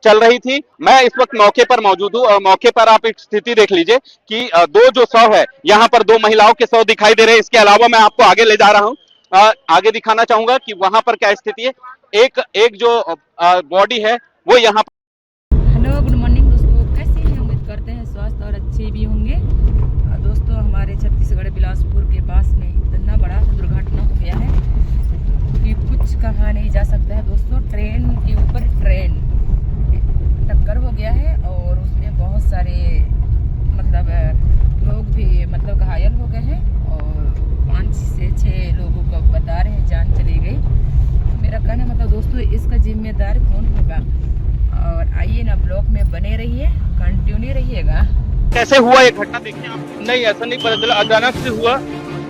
चल रही थी। मैं इस वक्त मौके पर मौजूद हूँ और मौके पर आप एक स्थिति देख लीजिए कि दो जो शव है, यहाँ पर दो महिलाओं के शव दिखाई दे रहे हैं। इसके अलावा मैं आपको आगे ले जा रहा हूँ, आगे दिखाना चाहूंगा कि वहां पर क्या स्थिति है। एक एक जो बॉडी है वो यहाँ। हेलो, गुड मॉर्निंग दोस्तों, कैसे हैं? उम्मीद करते हैं स्वस्थ और अच्छे भी होंगे। दोस्तों, हमारे छत्तीसगढ़ बिलासपुर के पास में इतना बड़ा दुर्घटना हो गया है कि कुछ कहा नहीं जा सकता है। दोस्तों, ट्रेन के ऊपर ट्रेन टक्कर हो गया है और उसमें बहुत सारे लोग भी घायल हो गए हैं और 5 से 6 लोगों को बता रहे हैं जान चली गई। मेरा कहना दोस्तों, इसका जिम्मेदार कौन होगा? और आइए ना, ब्लॉग में बने रहिए, कंटिन्यू रहिएगा। कैसे हुआ ये घटना देखिए आप। नहीं, ऐसा नहीं पता चला, अचानक से हुआ,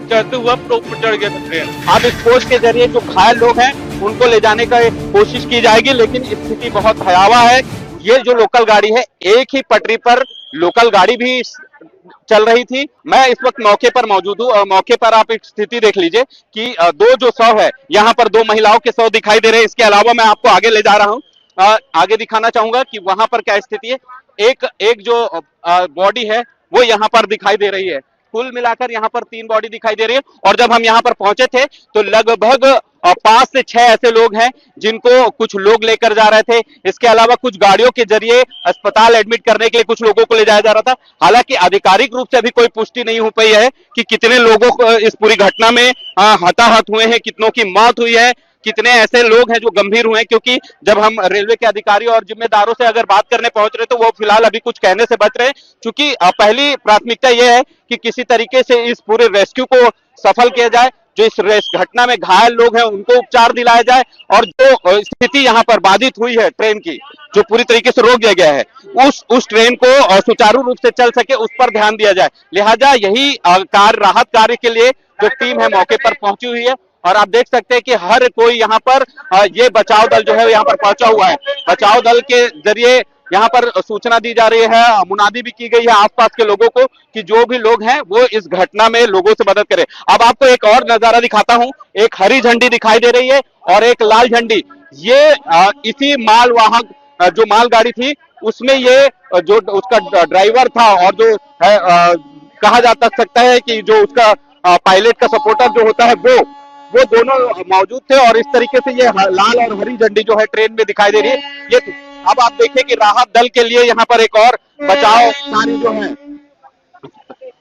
चढ़ते हुआ ऊपर चढ़ गया था ट्रेन। अब इस कोच के जरिए जो घायल लोग हैं उनको ले जाने का कोशिश की जाएगी, लेकिन स्थिति बहुत भयावह है। ये जो लोकल गाड़ी है, एक ही पटरी पर लोकल गाड़ी भी चल रही थी। मैं इस वक्त मौके पर मौजूद हूँ और मौके पर आप एक स्थिति देख लीजिए कि दो जो शव है, यहाँ पर दो महिलाओं के शव दिखाई दे रहे हैं। इसके अलावा मैं आपको आगे ले जा रहा हूँ, आगे दिखाना चाहूंगा कि वहां पर क्या स्थिति है। एक एक जो बॉडी है वो यहाँ पर दिखाई दे रही है। कुल मिलाकर यहाँ पर 3 बॉडी दिखाई दे रही है। और जब हम यहाँ पर पहुंचे थे तो लगभग 5 से 6 ऐसे लोग हैं जिनको कुछ लोग लेकर जा रहे थे। इसके अलावा कुछ गाड़ियों के जरिए अस्पताल एडमिट करने के लिए कुछ लोगों को ले जाया जा रहा था। हालांकि आधिकारिक रूप से अभी कोई पुष्टि नहीं हो पाई है कि कितने लोगों को इस पूरी घटना में हताहत हुए हैं, कितनों की मौत हुई है, कितने ऐसे लोग हैं जो गंभीर हुए हैं। क्योंकि जब हम रेलवे के अधिकारियों और जिम्मेदारों से अगर बात करने पहुंच रहे तो वो फिलहाल अभी कुछ कहने से बच रहे हैं। क्योंकि पहली प्राथमिकता यह है कि किसी तरीके से इस पूरे रेस्क्यू को सफल किया जाए। जो इस घटना में घायल लोग हैं उनको उपचार दिलाया जाए और जो स्थिति यहाँ पर बाधित हुई है ट्रेन की, जो पूरी तरीके से रोक दिया गया है, उस ट्रेन को सुचारू रूप से चल सके उस पर ध्यान दिया जाए। लिहाजा यही राहत कार्य के लिए जो टीम है मौके पर पहुंची हुई है। और आप देख सकते हैं कि हर कोई यहाँ पर ये बचाव दल जो है यहाँ पर पहुंचा हुआ है। बचाव दल के जरिए यहाँ पर सूचना दी जा रही है, मुनादी भी की गई है आसपास के लोगों को कि जो भी लोग हैं वो इस घटना में लोगों से मदद करें। अब आपको एक और नजारा दिखाता हूं। एक हरी झंडी दिखाई दे रही है और एक लाल झंडी। ये इसी मालवाहक जो मालगाड़ी थी उसमें ये जो उसका ड्राइवर था और जो है कहा जा सकता है कि जो उसका पायलट का सपोर्टर जो होता है वो दोनों मौजूद थे। और इस तरीके से ये लाल और हरी झंडी जो है ट्रेन में दिखाई दे रही है। ये अब आप देखिए कि राहत दल के लिए यहाँ पर एक और बचाव कार्य जो है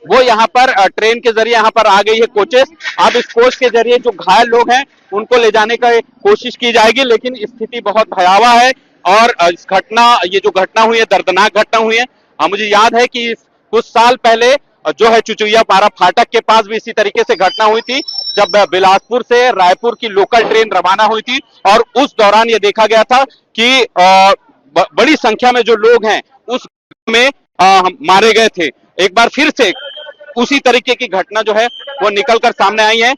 वो यहाँ पर ट्रेन के जरिए यहाँ पर आ गई है कोचेस। अब इस कोच के जरिए जो घायल लोग हैं उनको ले जाने का कोशिश की जाएगी, लेकिन स्थिति बहुत भयावह है। और इस ये जो घटना हुई है, दर्दनाक घटना हुई है। मुझे याद है कि कुछ साल पहले जो है चुचुया पारा फाटक के पास भी इसी तरीके से घटना हुई थी, जब बिलासपुर से रायपुर की लोकल ट्रेन रवाना हुई थी। और उस दौरान ये देखा गया था कि बड़ी संख्या में जो लोग हैं उस में मारे गए थे। एक बार फिर से उसी तरीके की घटना जो है वो निकल कर सामने आई है।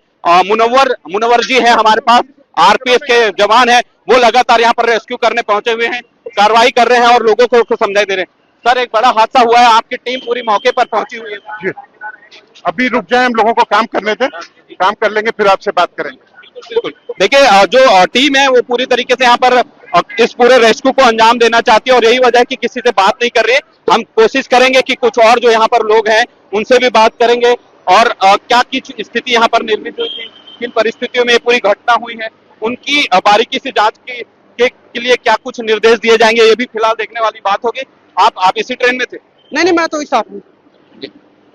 मुनव्वर जी है हमारे पास, आरपीएफ के जवान है, वो लगातार यहाँ पर रेस्क्यू करने पहुंचे हुए हैं, कार्रवाई कर रहे हैं और लोगों को समझाई दे रहे हैं। सर, एक बड़ा हादसा हुआ है, आपकी टीम पूरी मौके पर पहुंची हुई है। अभी रुक जाए, हम लोगों को काम करने दें, काम कर लेंगे फिर आपसे बात करेंगे। देखिए, जो टीम है वो पूरी तरीके से यहाँ पर इस पूरे रेस्क्यू को अंजाम देना चाहती है और यही वजह है कि किसी से बात नहीं कर रही है। हम कोशिश करेंगे कि कुछ और जो यहाँ पर लोग हैं उनसे भी बात करेंगे और क्या कुछ स्थिति यहाँ पर निर्मित हुई थी, किन परिस्थितियों में ये पूरी घटना हुई है, उनकी बारीकी से जांच के लिए क्या कुछ निर्देश दिए जाएंगे, ये भी फिलहाल देखने वाली बात होगी। आप इसी ट्रेन में थे? नहीं, मैं तो इस साथ हूँ।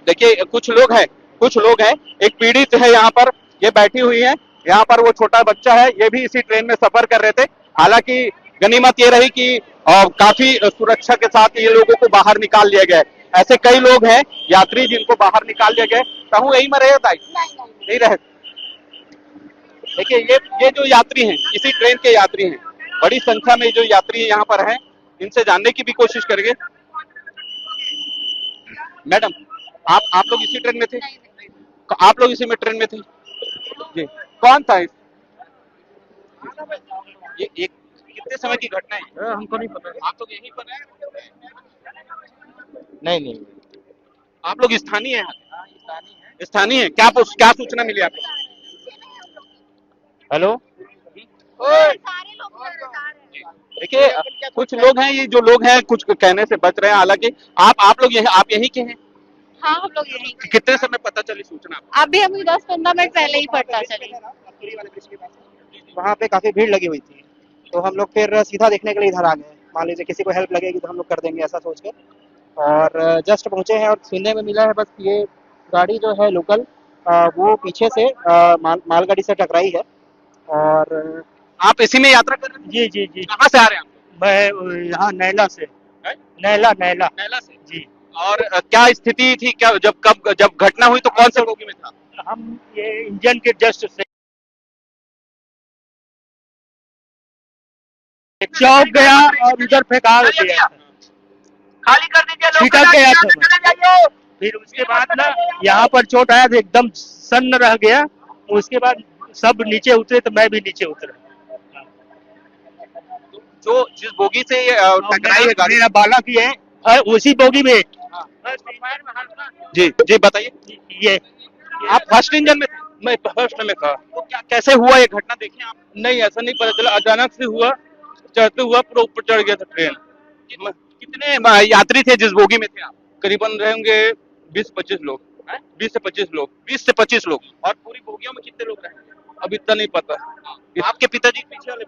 देखिए, कुछ लोग हैं, एक पीड़ित है यहाँ पर, ये बैठी हुई है यहाँ पर, वो छोटा बच्चा है, ये भी इसी ट्रेन में सफर कर रहे थे। हालांकि गनीमत ये रही कि काफी सुरक्षा के साथ ये लोगों को बाहर निकाल लिया गया। ऐसे कई लोग हैं यात्री जिनको बाहर निकाल लिया गया। कहूँ यही में रहे होता नहीं रहे। देखिए, ये जो यात्री हैं इसी ट्रेन के यात्री हैं, बड़ी संख्या में जो यात्री यहाँ पर हैं, इनसे जानने की भी कोशिश करेंगे। मैडम, आप लोग इसी ट्रेन में थे? आप लोग इसी में ट्रेन में थे जी? कौन था ये एक कितने समय की घटना है? हमको नहीं पता। आप लोग यहीं पर हैं? नहीं। आप लोग स्थानीय हैं? स्थानीय है। क्या सूचना मिली आपको? हेलो, सारे लोग देखिए कुछ लोग हैं, ये जो लोग हैं कुछ कहने से बच रहे हैं, हालांकि आप लोग आप यहीं के हैं? हाँ, हम लोग यहीं। कितने समय पता चली सूचना? अभी हमें 10-15 मिनट पहले ही पता चली। वहाँ पे काफी भीड़ लगी हुई थी, तो हम लोग फिर सीधा देखने के लिए इधर आ गए। मान लीजिए किसी को हेल्प लगेगी तो हम लोग कर देंगे ऐसा सोच के, और जस्ट पहुंचे हैं और सुनने में मिला है बस ये गाड़ी जो है लोकल वो पीछे से मालगाड़ी से टकराई है। और आप इसी में यात्रा कर रहे हैं? जी जी जी, कहाँ से आ रहे हैं आप? मैं यहाँ नैला से। हैं? नैला नैला नैला से। जी। और क्या स्थिति थी, क्या जब घटना हुई तो कौन से बोगी में था? हम ये इंजन के जस्ट से चौक गया और उधर फेंका गया, खाली कर दीजिए, छिटक गया था। फिर उसके बाद ना यहाँ पर चोट आया तो एकदम सन्न रह गया। उसके बाद सब नीचे उतरे तो मैं भी नीचे उतरा। जो जिस बोगी से ये टकराई है गाड़ी। मेरा बालक ही है और उसी बोगी में। जी जी बताइए। ये आप फर्स्ट इंजन में थे? मैं फर्स्ट में था। तो क्या कैसे हुआ ये घटना, देखे आप? नहीं, ऐसा नहीं पता चला, अचानक से हुआ, चढ़ते हुआ पूरा ऊपर चढ़ गया था ट्रेन। कितने यात्री थे जिस बोगी में थे आप? करीबन रहेंगे 20-25 लोग। 20 से 25 लोग। 20 से 25 लोग। और पूरी बोगियों में कितने लोग रहेंगे अब इतना नहीं पता। आपके पिताजी पीछे वाले?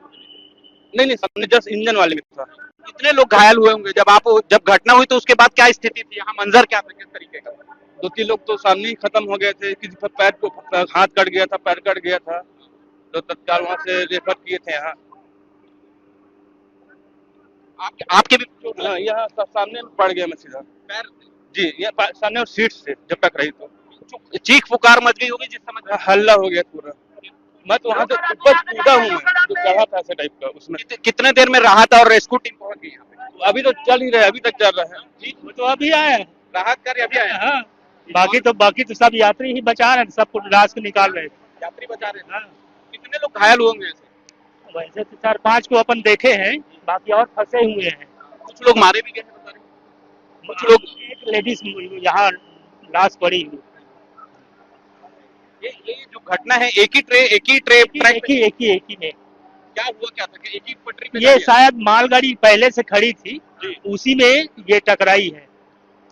नहीं, सामने जस्ट इंजन वाले में था। कितने लोग घायल हुए होंगे जब घटना हुई तो उसके बाद क्या स्थिति थी, यहाँ मंजर क्या था, किस तरीके का? 2-3 लोग तो सामने ही खत्म हो गए थे, किसी का पैर को हाथ कट गया था, पैर कट गया था, तो तत्काल वहां से रेफर किए थे यहाँ। आपके भी यहाँ सामने पड़ गया मैं सीधा पैर। जी, ये सामने और सीट से जब टकराई तो चीख पुकार मच गई होगी जिस समय, हल्ला हो गया पूरा। मैं तो वहां से ऊपर कूदा हूँ, मैं जो चढ़ा था ऐसे टाइप का उसमें। कितने देर में राहत और रेस्क्यू टीम पहुंच गई यहाँ पे? तो अभी तो चल ही रहे, अभी तक चल रहा है। वो तो अभी आया, राहत कार्य अभी आया। हाँ, बाकी तो सब यात्री ही बचा रहे हैं, सबको रास के निकाल रहे हैं। यात्री बचा रहे हैं। हाँ। कितने लोग घायल होंगे ऐसे? वैसे तो 4-5 को अपन देखे हैं, बाकी और फंसे हुए हैं। कुछ लोग मारे भी गए हैं बता रहे हैं। कुछ लोग, एक लेडीज यहाँ लाश पड़ी हुई। ये जो घटना है एक ही में क्या हुआ, क्या था कि एक ही पटरी पे? ये शायद मालगाड़ी पहले से खड़ी थी, उसी में ये टकराई है।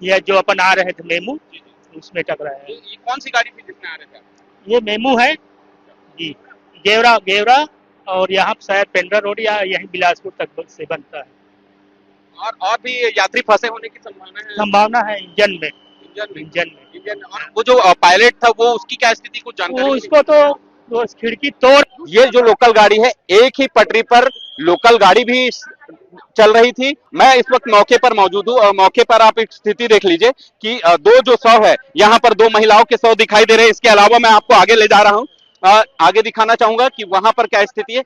ये जो अपन आ रहे थे मेमू, उसमें टकराया है। ये कौन सी गाड़ी थी जिसमें आ रहे थे? ये मेमू है जी, गेवरा और यहाँ शायद पेंड्रा रोड या यही बिलासपुर तक से बनता है। और भी यात्री फंसे होने की संभावना है इंजन में। और वो जो पायलट था वो उसकी क्या स्थिति, कुछ जानकारी? उसको तो खिड़की तोड़। ये जो लोकल गाड़ी है, एक ही पटरी पर लोकल गाड़ी भी चल रही थी। मैं इस वक्त मौके पर मौजूद हूँ और मौके पर आप एक स्थिति देख लीजिए कि दो जो शव है, यहाँ पर 2 महिलाओं के शव दिखाई दे रहे हैं। इसके अलावा मैं आपको आगे ले जा रहा हूँ, आगे दिखाना चाहूंगा कि वहां पर क्या स्थिति है।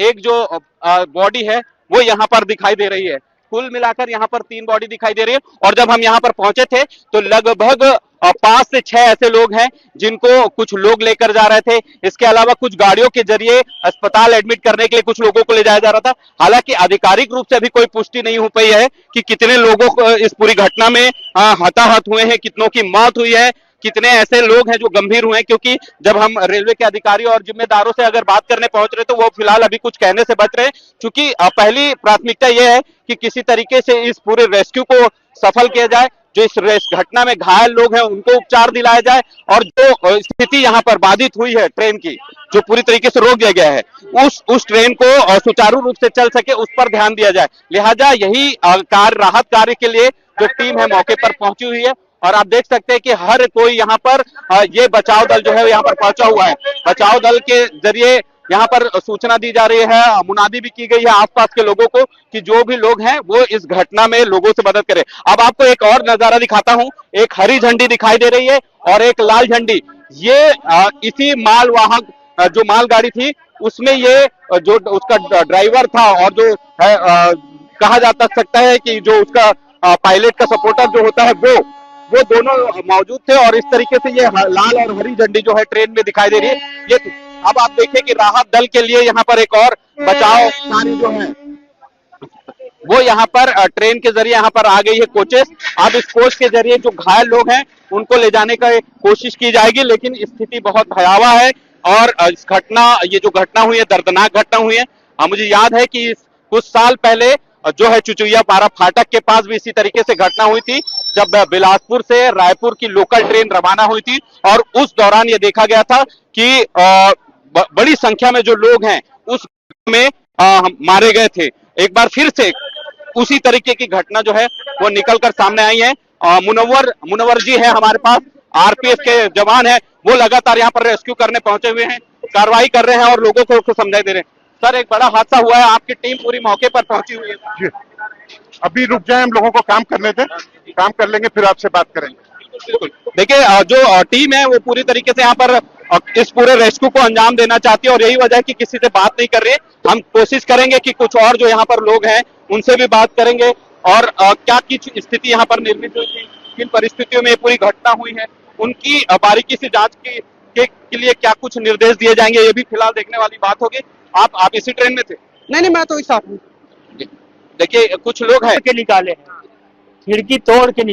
एक जो बॉडी है वो यहाँ पर दिखाई दे रही है। कुल मिलाकर यहाँ पर 3 बॉडी दिखाई दे रही है। और जब हम यहाँ पर पहुंचे थे तो लगभग 5 से 6 ऐसे लोग हैं जिनको कुछ लोग लेकर जा रहे थे। इसके अलावा कुछ गाड़ियों के जरिए अस्पताल एडमिट करने के लिए कुछ लोगों को ले जाया जा रहा था। हालांकि आधिकारिक रूप से अभी कोई पुष्टि नहीं हो पाई है कि कितने लोगों को इस पूरी घटना में हताहत हुए हैं, कितनों की मौत हुई है, कितने ऐसे लोग हैं जो गंभीर हुए हैं। क्योंकि जब हम रेलवे के अधिकारियों और जिम्मेदारों से अगर बात करने पहुंच रहे तो वो फिलहाल अभी कुछ कहने से बच रहे हैं। क्योंकि पहली प्राथमिकता यह है कि किसी तरीके से इस पूरे रेस्क्यू को सफल किया जाए, जो इस घटना में घायल लोग हैं उनको उपचार दिलाया जाए, और जो स्थिति यहाँ पर बाधित हुई है ट्रेन की, जो पूरी तरीके से रोक दिया गया है, उस ट्रेन को सुचारू रूप से चल सके उस पर ध्यान दिया जाए। लिहाजा यही राहत कार्य के लिए जो टीम है मौके पर पहुंची हुई है। और आप देख सकते हैं कि हर कोई यहाँ पर ये बचाव दल जो है यहाँ पर पहुंचा हुआ है। बचाव दल के जरिए यहाँ पर सूचना दी जा रही है, मुनादी भी की गई है आसपास के लोगों को कि जो भी लोग हैं वो इस घटना में लोगों से मदद करें। अब आपको एक और नजारा दिखाता हूं। एक हरी झंडी दिखाई दे रही है और एक लाल झंडी। ये इसी मालवाहक जो मालगाड़ी थी उसमें ये जो उसका ड्राइवर था और जो है कहा जा सकता है कि जो उसका पायलट का सपोर्टर जो होता है वो दोनों मौजूद थे। और इस तरीके से ये लाल और हरी झंडी जो है ट्रेन में दिखाई दे रही है। ये अब आप देखिए कि राहत दल के लिए यहाँ पर एक और बचाव कार्य जो है वो यहाँ पर ट्रेन के जरिए यहाँ पर आ गई है कोचेस। अब इस कोच के जरिए जो घायल लोग हैं उनको ले जाने का कोशिश की जाएगी, लेकिन स्थिति बहुत भयावह है। और इस ये जो घटना हुई है, दर्दनाक घटना हुई है। मुझे याद है कि इस कुछ साल पहले जो है चुचुइया पारा फाटक के पास भी इसी तरीके से घटना हुई थी, जब बिलासपुर से रायपुर की लोकल ट्रेन रवाना हुई थी और उस दौरान ये देखा गया था कि बड़ी संख्या में जो लोग हैं उस में मारे गए थे। एक बार फिर से उसी तरीके की घटना जो है वो निकलकर सामने आई है। मुनव्वर जी है हमारे पास, आरपीएफ के जवान है, वो लगातार यहाँ पर रेस्क्यू करने पहुंचे हुए हैं, कार्रवाई कर रहे हैं और लोगों को समझाई दे रहे हैं। सर, एक बड़ा हादसा हुआ है, आपकी टीम पूरी मौके पर पहुंची हुई है। जी, अभी रुक जाए, हम लोगों को काम करने दें, काम कर लेंगे फिर आपसे बात करेंगे। बिल्कुल, देखिए जो टीम है वो पूरी तरीके से यहाँ पर इस पूरे रेस्क्यू को अंजाम देना चाहती है और यही वजह है कि किसी से बात नहीं कर रही है। हम कोशिश करेंगे कि कुछ और जो यहाँ पर लोग हैं उनसे भी बात करेंगे और क्या कुछ स्थिति यहाँ पर निर्मित हुई थी, किन परिस्थितियों में ये पूरी घटना हुई है, उनकी बारीकी से जांच के लिए क्या कुछ निर्देश दिए जाएंगे, ये भी फिलहाल देखने वाली बात होगी। आप इसी ट्रेन में थे? नहीं, मैं तो इस साथ हूँ। देखिए कुछ लोग हैं के निकाले हैं, खिड़की तोड़ के